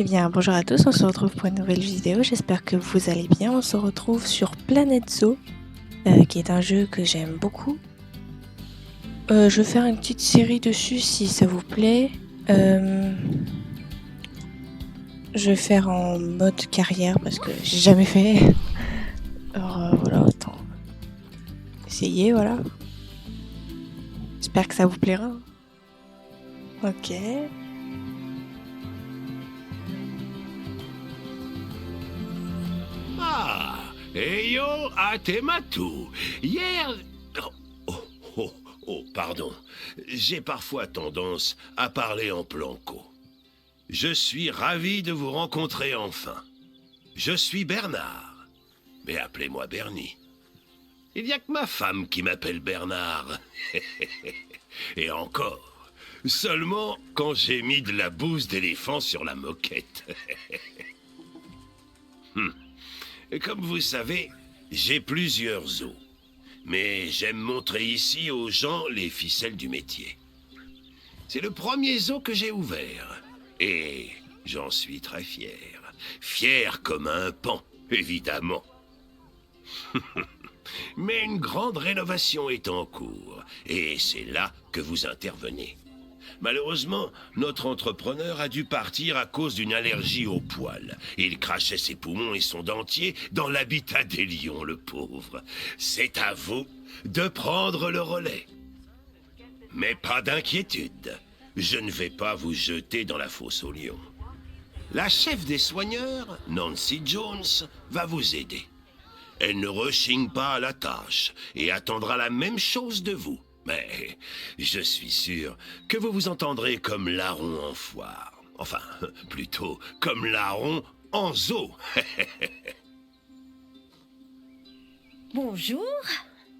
Eh bien, bonjour à tous, on se retrouve pour une nouvelle vidéo, j'espère que vous allez bien. On se retrouve sur Planet Zoo, qui est un jeu que j'aime beaucoup. Je vais faire une petite série dessus si ça vous plaît. Je vais faire en mode carrière parce que j'ai jamais fait. Alors voilà, autant essayer, voilà. J'espère que ça vous plaira. Ok. Ah, Eyo Atematu. Hier... Pardon. J'ai parfois tendance à parler en planco. Je suis ravi de vous rencontrer enfin. Je suis Bernard. Mais appelez-moi Bernie. Il n'y a que ma femme qui m'appelle Bernard. Et encore, seulement quand j'ai mis de la bouse d'éléphant sur la moquette. Et comme vous savez, j'ai plusieurs os. Mais j'aime montrer ici aux gens les ficelles du métier. C'est le premier zoo que j'ai ouvert. Et j'en suis très fier. Fier comme un pan, évidemment. Mais une grande rénovation est en cours. Et c'est là que vous intervenez. Malheureusement, notre entrepreneur a dû partir à cause d'une allergie aux poils. Il crachait ses poumons et son dentier dans l'habitat des lions, le pauvre. C'est à vous de prendre le relais. Mais pas d'inquiétude, je ne vais pas vous jeter dans la fosse aux lions. La chef des soigneurs, Nancy Jones, va vous aider. Elle ne rechigne pas à la tâche et attendra la même chose de vous. Mais je suis sûr que vous vous entendrez comme larron en foire. Enfin, plutôt comme larron en zoo. Bonjour.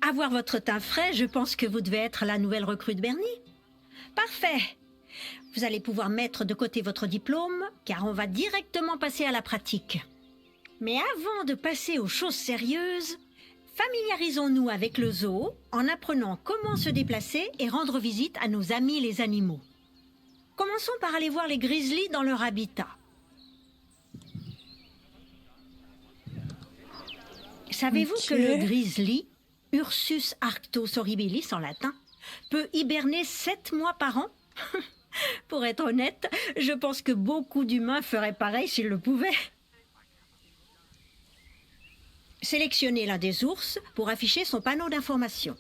À voir votre teint frais, je pense que vous devez être la nouvelle recrue de Bernie. Parfait. Vous allez pouvoir mettre de côté votre diplôme, car on va directement passer à la pratique. Mais avant de passer aux choses sérieuses, familiarisons-nous avec le zoo en apprenant comment se déplacer et rendre visite à nos amis les animaux. Commençons par aller voir les grizzlies dans leur habitat. Savez-vous que le grizzly, Ursus arctos horribilis en latin, peut hiberner 7 mois par an? Pour être honnête, je pense que beaucoup d'humains feraient pareil s'ils le pouvaient. Sélectionnez l'un des ours pour afficher son panneau d'information.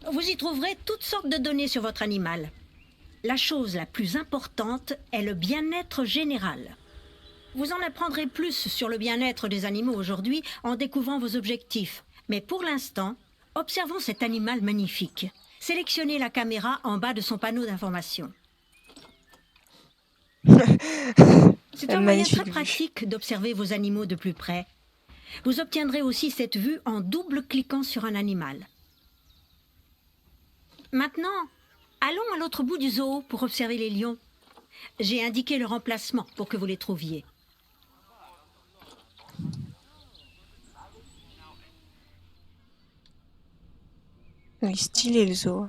Vous y trouverez toutes sortes de données sur votre animal. La chose la plus importante est le bien-être général. Vous en apprendrez plus sur le bien-être des animaux aujourd'hui en découvrant vos objectifs. Mais pour l'instant, observons cet animal magnifique. Sélectionnez la caméra en bas de son panneau d'information. C'est un moyen très pratique d'observer vos animaux de plus près. Vous obtiendrez aussi cette vue en double-cliquant sur un animal. Maintenant, allons à l'autre bout du zoo pour observer les lions. J'ai indiqué leur emplacement pour que vous les trouviez. Oui, stylé le zoo.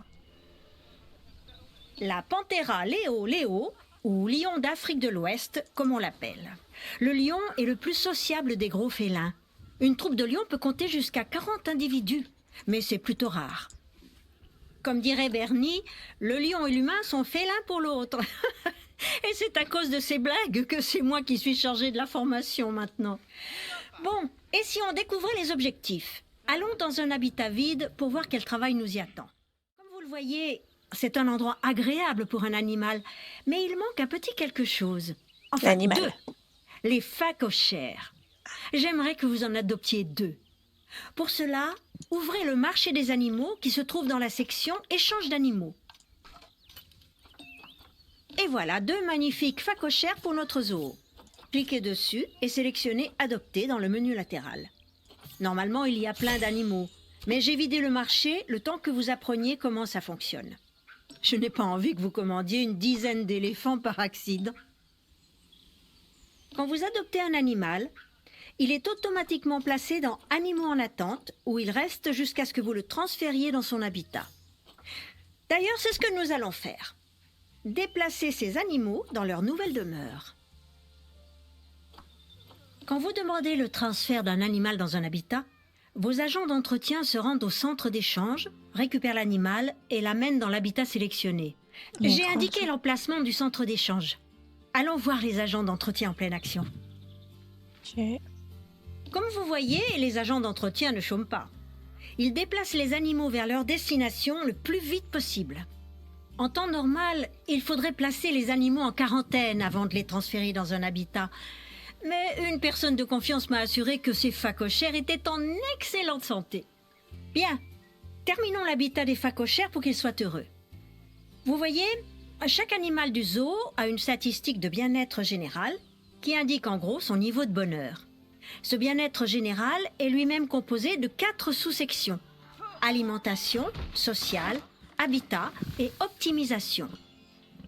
La Panthera leo, ou lion d'Afrique de l'Ouest, comme on l'appelle. Le lion est le plus sociable des gros félins. Une troupe de lions peut compter jusqu'à 40 individus, mais c'est plutôt rare. Comme dirait Bernie, le lion et l'humain sont félins pour l'autre. Et c'est à cause de ces blagues que c'est moi qui suis chargée de la formation maintenant. Bon, et si on découvrait les objectifs? Allons dans un habitat vide pour voir quel travail nous y attend. Comme vous le voyez, c'est un endroit agréable pour un animal, mais il manque un petit quelque chose. Enfin, deux. Les phacochères. J'aimerais que vous en adoptiez 2. Pour cela, ouvrez le marché des animaux qui se trouve dans la section Échange d'animaux. Et voilà 2 magnifiques phacochères pour notre zoo. Cliquez dessus et sélectionnez Adopter dans le menu latéral. Normalement, il y a plein d'animaux, mais j'ai vidé le marché le temps que vous appreniez comment ça fonctionne. Je n'ai pas envie que vous commandiez une dizaine d'éléphants par accident. Quand vous adoptez un animal, il est automatiquement placé dans Animaux en attente, où il reste jusqu'à ce que vous le transfériez dans son habitat. D'ailleurs, c'est ce que nous allons faire. déplacer ces animaux dans leur nouvelle demeure. Quand vous demandez le transfert d'un animal dans un habitat, vos agents d'entretien se rendent au centre d'échange, récupèrent l'animal et l'amènent dans l'habitat sélectionné. J'ai indiqué l'emplacement du centre d'échange. Allons voir les agents d'entretien en pleine action. Ok. Comme vous voyez, les agents d'entretien ne chôment pas. Ils déplacent les animaux vers leur destination le plus vite possible. En temps normal, il faudrait placer les animaux en quarantaine avant de les transférer dans un habitat. Mais une personne de confiance m'a assuré que ces phacochères étaient en excellente santé. Bien, terminons l'habitat des phacochères pour qu'ils soient heureux. Vous voyez, chaque animal du zoo a une statistique de bien-être général qui indique en gros son niveau de bonheur. Ce bien-être général est lui-même composé de 4 sous-sections: alimentation, sociale, habitat et optimisation.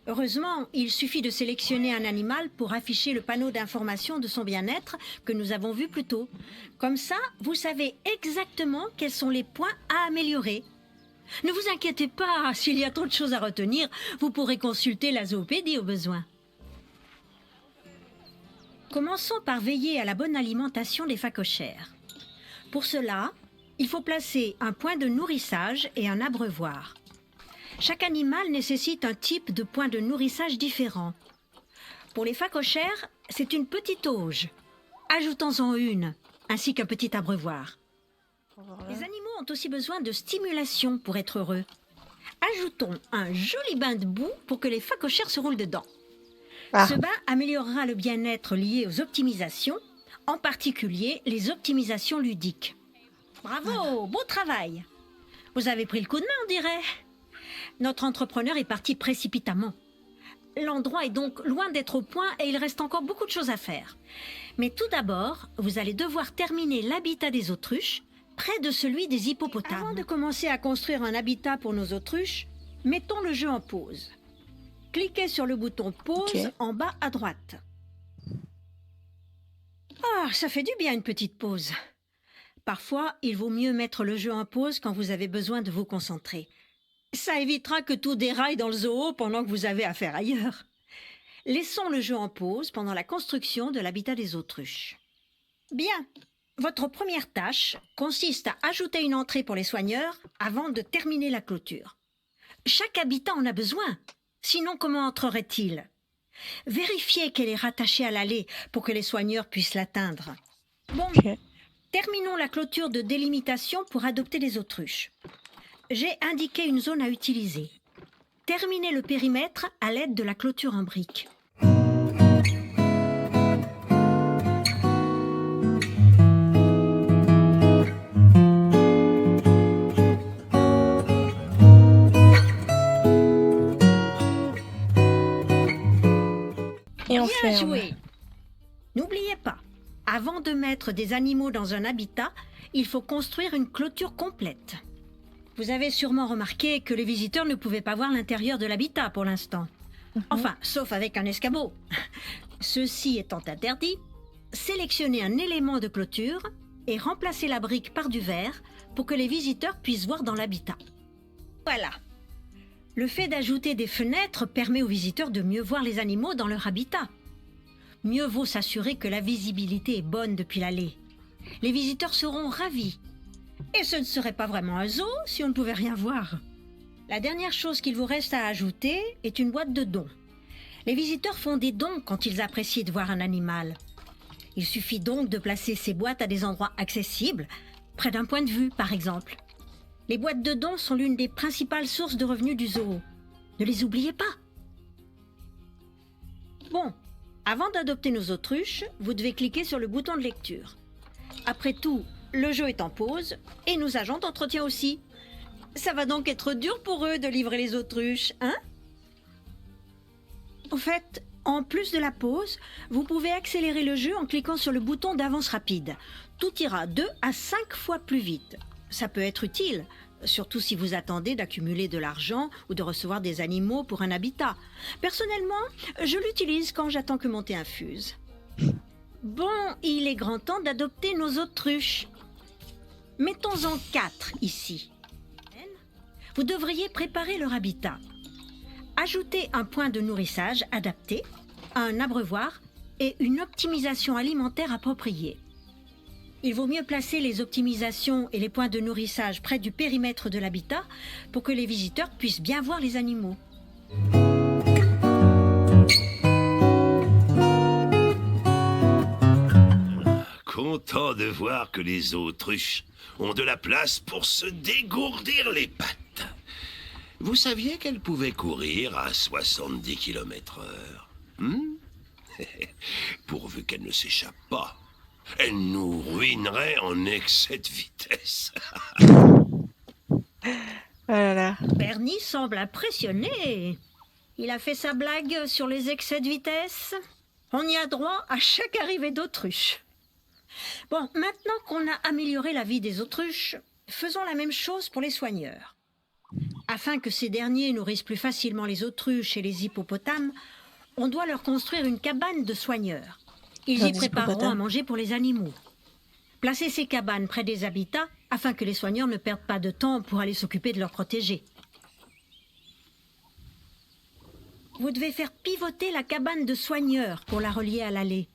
Heureusement, il suffit de sélectionner un animal pour afficher le panneau d'information de son bien-être que nous avons vu plus tôt. Comme ça, vous savez exactement quels sont les points à améliorer. Ne vous inquiétez pas, s'il y a trop de choses à retenir, vous pourrez consulter la zoopédie au besoin. Commençons par veiller à la bonne alimentation des phacochères. Pour cela, il faut placer un point de nourrissage et un abreuvoir. Chaque animal nécessite un type de point de nourrissage différent. Pour les phacochères, c'est une petite auge. Ajoutons-en une, ainsi qu'un petit abreuvoir. Voilà. Les animaux ont aussi besoin de stimulation pour être heureux. Ajoutons un joli bain de boue pour que les phacochères se roulent dedans. Ah. Ce bain améliorera le bien-être lié aux optimisations, en particulier les optimisations ludiques. Bravo, beau travail. Vous avez pris le coup de main, on dirait. Notre entrepreneur est parti précipitamment. L'endroit est donc loin d'être au point et il reste encore beaucoup de choses à faire. Mais tout d'abord, vous allez devoir terminer l'habitat des autruches, près de celui des hippopotames. Avant de commencer à construire un habitat pour nos autruches, mettons le jeu en pause. Cliquez sur le bouton pause en bas à droite. Ah, ça fait du bien une petite pause. Parfois, il vaut mieux mettre le jeu en pause quand vous avez besoin de vous concentrer. Ça évitera que tout déraille dans le zoo pendant que vous avez affaire ailleurs. Laissons le jeu en pause pendant la construction de l'habitat des autruches. Bien, votre première tâche consiste à ajouter une entrée pour les soigneurs avant de terminer la clôture. Chaque habitat en a besoin, sinon comment entrerait-il ? Vérifiez qu'elle est rattachée à l'allée pour que les soigneurs puissent l'atteindre. Bon, terminons la clôture de délimitation pour adopter les autruches. J'ai indiqué une zone à utiliser. Terminez le périmètre à l'aide de la clôture en briques. Et on Bien ferme. joué. N'oubliez pas, avant de mettre des animaux dans un habitat, il faut construire une clôture complète. Vous avez sûrement remarqué que les visiteurs ne pouvaient pas voir l'intérieur de l'habitat pour l'instant. Enfin, sauf avec un escabeau. Ceci étant interdit, sélectionnez un élément de clôture et remplacez la brique par du verre pour que les visiteurs puissent voir dans l'habitat. Voilà. Le fait d'ajouter des fenêtres permet aux visiteurs de mieux voir les animaux dans leur habitat. Mieux vaut s'assurer que la visibilité est bonne depuis l'allée. Les visiteurs seront ravis. Et ce ne serait pas vraiment un zoo si on ne pouvait rien voir. La dernière chose qu'il vous reste à ajouter est une boîte de dons. Les visiteurs font des dons quand ils apprécient de voir un animal. Il suffit donc de placer ces boîtes à des endroits accessibles, près d'un point de vue par exemple. Les boîtes de dons sont l'une des principales sources de revenus du zoo. Ne les oubliez pas. Bon, avant d'adopter nos autruches, vous devez cliquer sur le bouton de lecture. Après tout, le jeu est en pause et nos agents d'entretien aussi. Ça va donc être dur pour eux de livrer les autruches, hein ? Au fait, en plus de la pause, vous pouvez accélérer le jeu en cliquant sur le bouton d'avance rapide. Tout ira 2 à 5 fois plus vite. Ça peut être utile, surtout si vous attendez d'accumuler de l'argent ou de recevoir des animaux pour un habitat. Personnellement, je l'utilise quand j'attends que mon thé infuse. Bon, il est grand temps d'adopter nos autruches. Mettons-en 4 ici. Vous devriez préparer leur habitat. Ajoutez un point de nourrissage adapté, un abreuvoir et une optimisation alimentaire appropriée. Il vaut mieux placer les optimisations et les points de nourrissage près du périmètre de l'habitat pour que les visiteurs puissent bien voir les animaux. Content de voir que les autruches ont de la place pour se dégourdir les pattes. Vous saviez qu'elles pouvaient courir à 70 km/h Pourvu qu'elles ne s'échappent pas. Elles nous ruineraient en excès de vitesse. Voilà. Bernie semble impressionné. Il a fait sa blague sur les excès de vitesse. On y a droit à chaque arrivée d'autruche. Bon, maintenant qu'on a amélioré la vie des autruches, faisons la même chose pour les soigneurs. Afin que ces derniers nourrissent plus facilement les autruches et les hippopotames, on doit leur construire une cabane de soigneurs. Ils y prépareront à manger pour les animaux. Placez ces cabanes près des habitats afin que les soigneurs ne perdent pas de temps pour aller s'occuper de leurs protégés. Vous devez faire pivoter la cabane de soigneurs pour la relier à l'allée.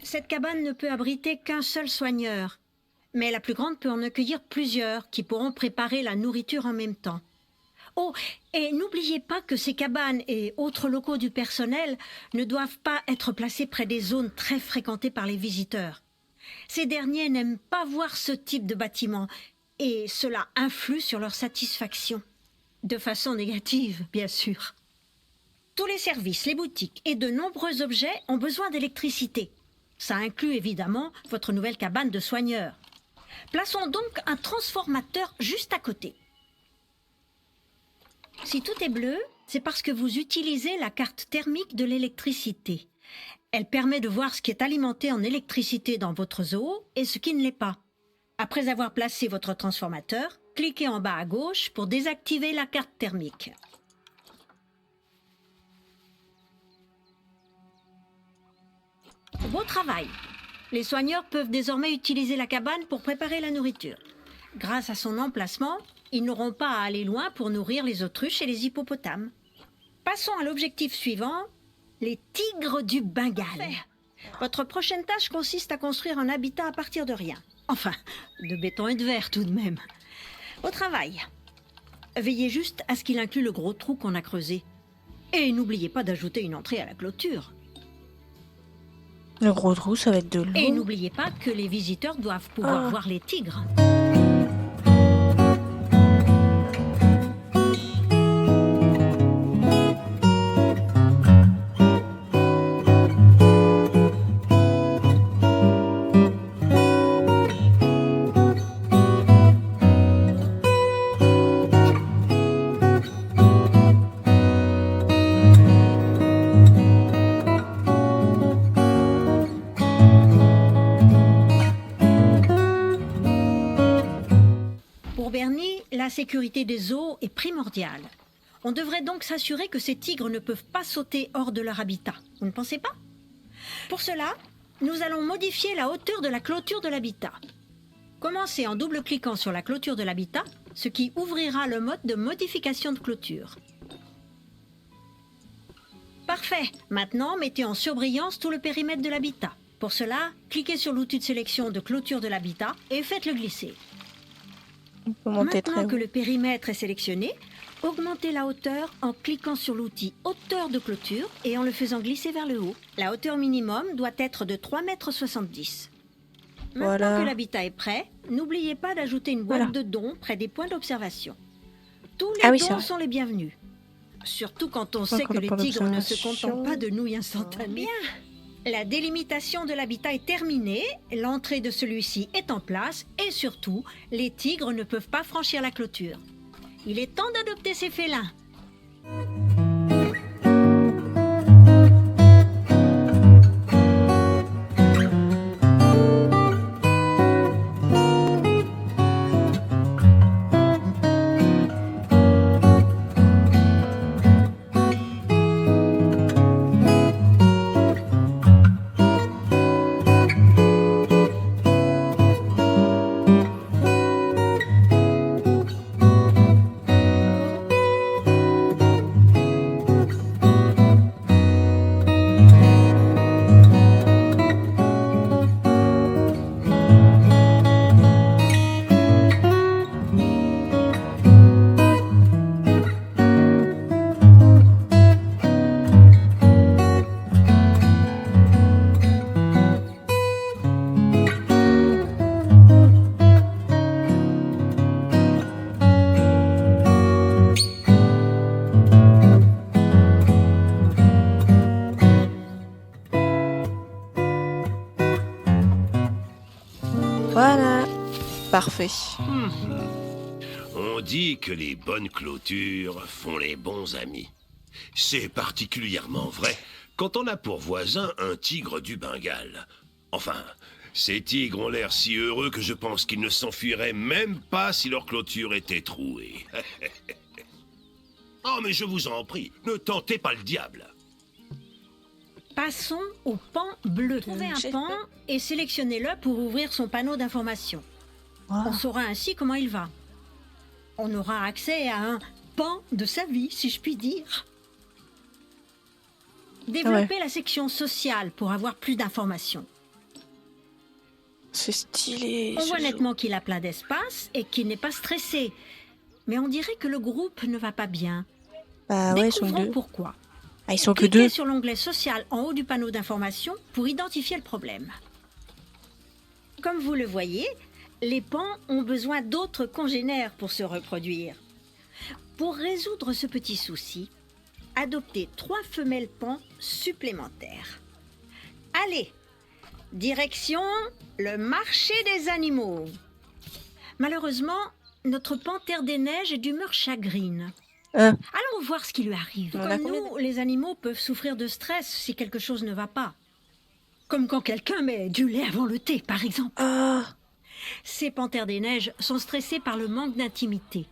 Cette cabane ne peut abriter qu'un seul soigneur, mais la plus grande peut en accueillir plusieurs qui pourront préparer la nourriture en même temps. Oh, et n'oubliez pas que ces cabanes et autres locaux du personnel ne doivent pas être placés près des zones très fréquentées par les visiteurs. Ces derniers n'aiment pas voir ce type de bâtiment et cela influe sur leur satisfaction. De façon négative, bien sûr. Tous les services, les boutiques et de nombreux objets ont besoin d'électricité. Ça inclut évidemment votre nouvelle cabane de soigneurs. Plaçons donc un transformateur juste à côté. Si tout est bleu, c'est parce que vous utilisez la carte thermique de l'électricité. Elle permet de voir ce qui est alimenté en électricité dans votre zoo et ce qui ne l'est pas. Après avoir placé votre transformateur, cliquez en bas à gauche pour désactiver la carte thermique. Beau travail! Les soigneurs peuvent désormais utiliser la cabane pour préparer la nourriture. Grâce à son emplacement, ils n'auront pas à aller loin pour nourrir les autruches et les hippopotames. Passons à l'objectif suivant, les tigres du Bengale. Votre prochaine tâche consiste à construire un habitat à partir de rien. Enfin, de béton et de verre tout de même. Au travail. Veillez juste à ce qu'il inclue le gros trou qu'on a creusé. Et n'oubliez pas d'ajouter une entrée à la clôture. Le gros trou, ça va être de l'eau. Et n'oubliez pas que les visiteurs doivent pouvoir voir les tigres. Pour Bernie, la sécurité des zoos est primordiale. On devrait donc s'assurer que ces tigres ne peuvent pas sauter hors de leur habitat. Vous ne pensez pas? Pour cela, nous allons modifier la hauteur de la clôture de l'habitat. Commencez en double-cliquant sur la clôture de l'habitat, ce qui ouvrira le mode de modification de clôture. Parfait. Maintenant, mettez en surbrillance tout le périmètre de l'habitat. Pour cela, cliquez sur l'outil de sélection de clôture de l'habitat et faites-le glisser. Maintenant que le périmètre est sélectionné, augmentez la hauteur en cliquant sur l'outil hauteur de clôture et en le faisant glisser vers le haut. La hauteur minimum doit être de 3,70 m. Maintenant que l'habitat est prêt, n'oubliez pas d'ajouter une boîte de dons près des points d'observation. Tous les dons sont les bienvenus. Surtout quand on sait que les tigres ne se contentent pas de nouilles instantanées. La délimitation de l'habitat est terminée, l'entrée de celui-ci est en place et surtout, les tigres ne peuvent pas franchir la clôture. Il est temps d'adopter ces félins. parfait. On dit que les bonnes clôtures font les bons amis. C'est particulièrement vrai quand on a pour voisin un tigre du Bengale. Enfin, ces tigres ont l'air si heureux que je pense qu'ils ne s'enfuiraient même pas si leur clôture était trouée. Oh, mais je vous en prie, ne tentez pas le diable. Passons au pan bleu. Trouvez un J'ai pan fait. et sélectionnez-le pour ouvrir son panneau d'information. On saura ainsi comment il va. On aura accès à un pan de sa vie, si je puis dire. Développez la section sociale pour avoir plus d'informations. C'est stylé. On ce voit jeu. nettement qu'il a plein d'espace et qu'il n'est pas stressé. Mais on dirait que le groupe ne va pas bien. Bah ouais, ils sont Découvrons deux. pourquoi. Ah, ils sont que Cliquez deux. sur l'onglet social en haut du panneau d'information pour identifier le problème. Comme vous le voyez, les pans ont besoin d'autres congénères pour se reproduire. Pour résoudre ce petit souci, adoptez 3 femelles pans supplémentaires. Allez, direction le marché des animaux. Malheureusement, notre panthère des neiges est d'humeur chagrine. Hein. Allons voir ce qui lui arrive. On a Comme combien nous, les animaux peuvent souffrir de stress si quelque chose ne va pas. Comme quand quelqu'un met du lait avant le thé, par exemple. Ah, Ces panthères des neiges sont stressées par le manque d'intimité.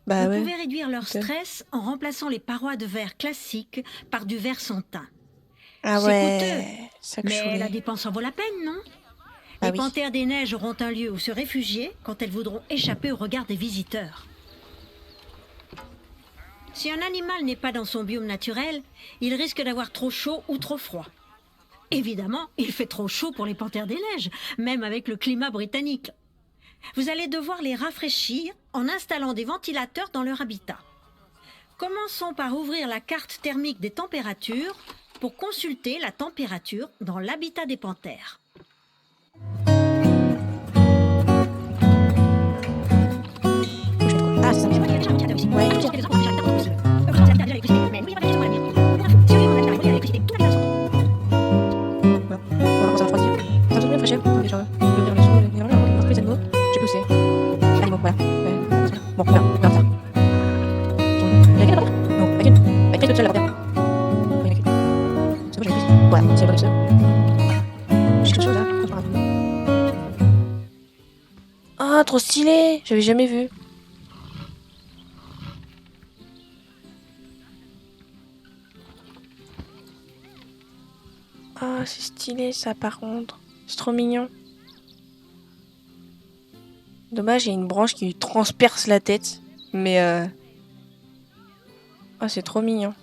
bah Vous ouais. pouvez réduire leur Ok. stress en remplaçant les parois de verre classiques par du verre sans teint. Ah c'est ouais. Ça que je Mais voulais. la dépense en vaut la peine, non? Ah Les oui. panthères des neiges auront un lieu où se réfugier quand elles voudront échapper au regard des visiteurs. Si un animal n'est pas dans son biome naturel, il risque d'avoir trop chaud ou trop froid. Évidemment, il fait trop chaud pour les panthères des neiges, même avec le climat britannique. Vous allez devoir les rafraîchir en installant des ventilateurs dans leur habitat. Commençons par ouvrir la carte thermique des températures pour consulter la température dans l'habitat des panthères. Ah, c'est ça. On va commencer à choisir. Ça se fraîcheur. Ok, genre, ouvrir le son, les animaux. J'ai poussé. Animaux, voilà. Ouais, ça. Bon, voilà, on va faire ça. Il y a quelqu'un là-bas? Non, pas qu'une. Pas qu'une toute seule là-bas. Il y a quelqu'un. C'est bon, j'ai pris. Ouais, c'est pas toute seule. J'ai quelque chose là. Ah, trop stylé! J'avais jamais vu. Ah, c'est stylé ça par contre. C'est trop mignon. Dommage, il y a une branche qui lui transperce la tête. Mais ah, c'est trop mignon.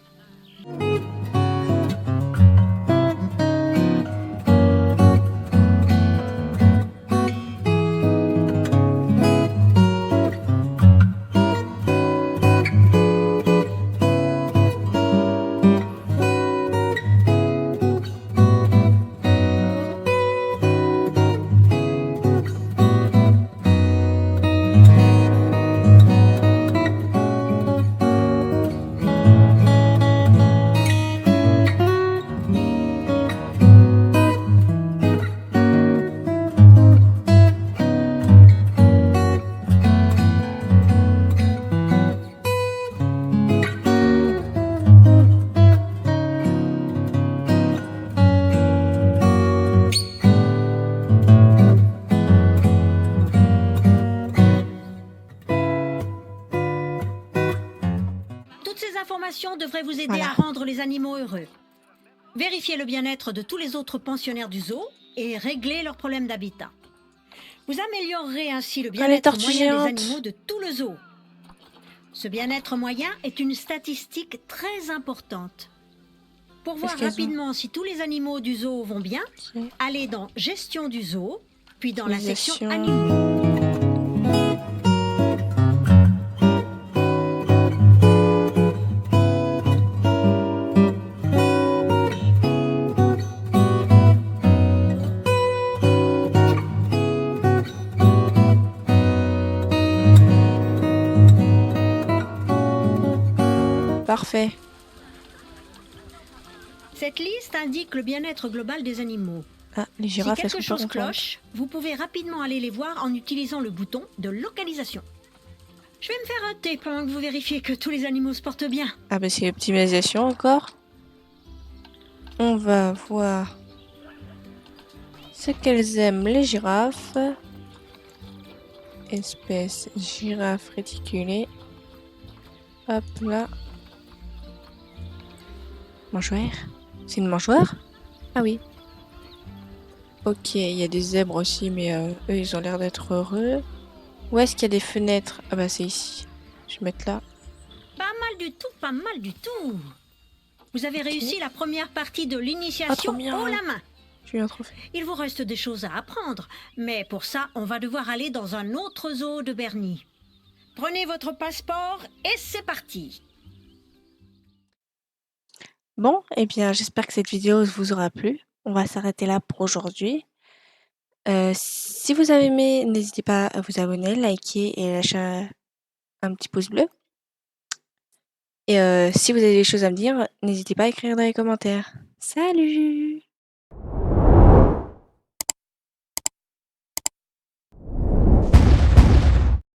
Toutes ces informations devraient vous aider Voilà. à rendre les animaux heureux. Vérifiez le bien-être de tous les autres pensionnaires du zoo et réglez leurs problèmes d'habitat. Vous améliorerez ainsi le les bien-être tortues moyen géantes. des animaux de tout le zoo. Ce bien-être moyen est une statistique très importante. Pour voir qu'elles ont rapidement si tous les animaux du zoo vont bien, Ok. allez dans Gestion du zoo, puis dans la section Gestion. Animaux. Parfait. Cette liste indique le bien-être global des animaux. Ah, les Si girafes, elles quelque sont pas chose contentes. cloche, vous pouvez rapidement aller les voir en utilisant le bouton de localisation. Je vais me faire un thé pendant que vous vérifiez que tous les animaux se portent bien. Ah bah c'est l'optimisation encore. On va voir ce qu'elles aiment, les girafes. Espèce girafe réticulée. Hop là. Mangeoire. C'est une mangeoire? Ah oui. Ok, il y a des zèbres aussi, mais eux, ils ont l'air d'être heureux. Où est-ce qu'il y a des fenêtres? Ah bah c'est ici. Je vais mettre là. Pas mal du tout, pas mal du tout. Vous avez Ok. réussi la première partie de Ah, trop l'initiation bien. haut la main. J'ai eu un trophée. Il vous reste des choses à apprendre, mais pour ça, on va devoir aller dans un autre zoo de Bernie. Prenez votre passeport et c'est parti. Bon, eh bien, j'espère que cette vidéo vous aura plu. On va s'arrêter là pour aujourd'hui. Si vous avez aimé, n'hésitez pas à vous abonner, liker et lâcher un petit pouce bleu. Et si vous avez des choses à me dire, n'hésitez pas à écrire dans les commentaires. Salut!